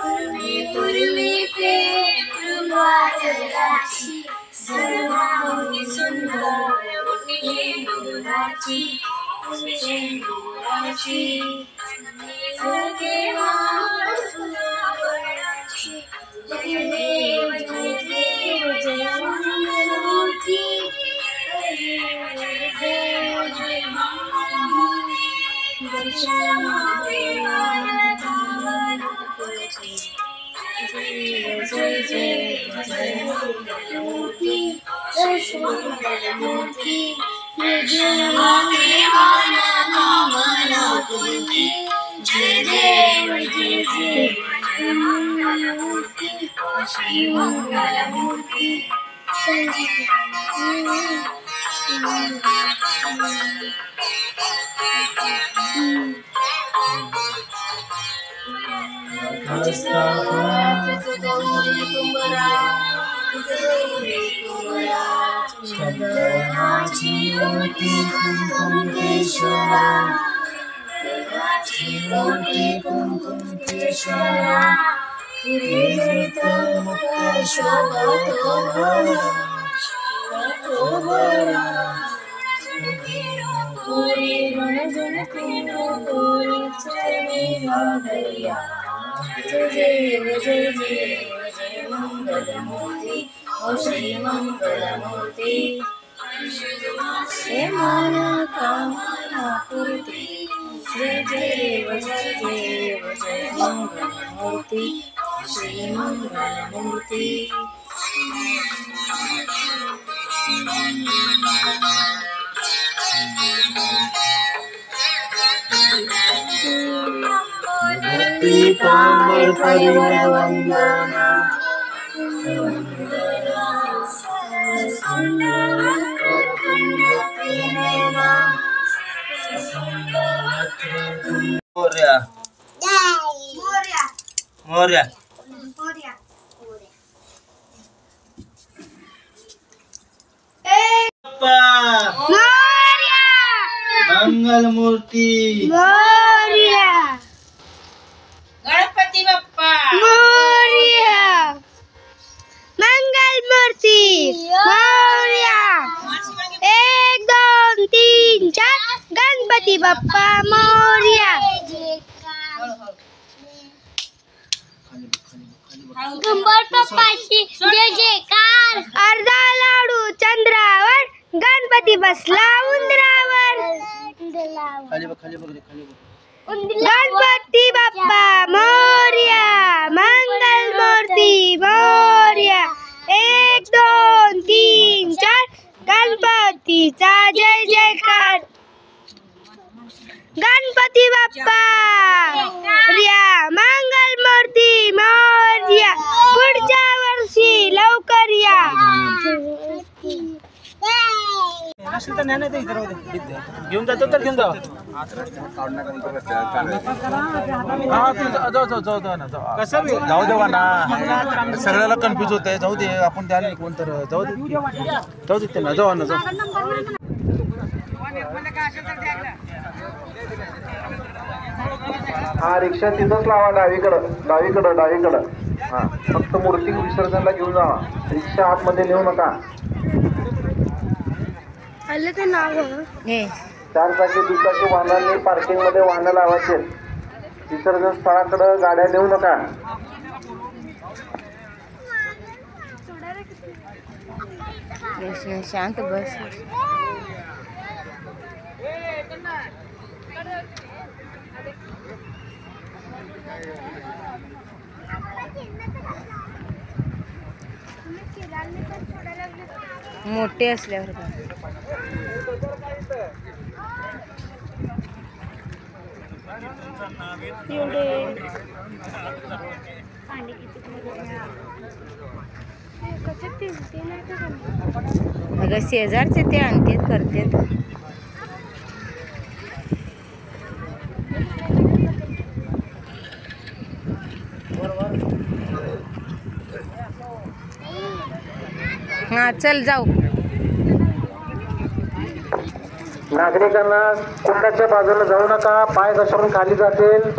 पूर्वी पूर्वी प्रेम वादळाची सर्वांगी सुंदर शेंदुराची शेंदुराची सगळे वाण फुलावळाची जय देव जय मंगलमूर्ती जय देव जय मंगलमूर्ती दर्शन देवानंदमूर्ती जय जय जय जय मंगलमूर्ती दर्शन मंगलमूर्ती जय देवानंदमूर्ती जय देव जय जय जय मंगलमूर्ती श्री मंगलमूर्ती जय देव जय देव जय मंगलमूर्ती श्री मंगलमूर्ती हे मन कामना पूर्ती जय देव जय देव जय मंगलमूर्ती श्री मंगलमूर्ती पीतांबर परिवर वंदना मोरया मोरया मंगल मूर्ती गणपती बाप्पा मोरया मंगल मूर्ती मोरया 1 2 3 4 गणपती बाप्पा मोरया गंबर पप्पाची जय जयकार अर्धा लाडू चंद्रावर गणपती बसला उंदरावर गणपती बाप्पा मोरया मंगल मूर्ती मोरया 1 2 3 4 गणपतीचा जय जयकार गणपती बाप्पा मोरया मंगल मूर्ती मोरया पुढच्या वर्षी लवकर या घेऊन जातो तर घेऊन जाऊ कसं जाऊ देवा ना सगळ्याला कन्फ्युज होत आहे जाऊ दे आपण द्यायला कोण तर जाऊ दे त्यांना जाऊ ना जाऊ हा रिक्षा तिथंच लावा डावीकडं हा फक्त मूर्ती विसर्जनला घेऊन जावा रिक्षा आतमध्ये नेऊ नका ते नाव 4 चाकी दुचाकी वाहनांनी पार्किंग मध्ये वाहनं लावायचे विसर्जन स्थळाकडे गाड्या नेऊ नका शांत बस मोठे असल्यावर अगं शेजारचे ते आणतात करतात हा चल जाऊ नागरिकांना कुंडाच्या बाजूला जाऊ नका पाय घसरून खाली जातील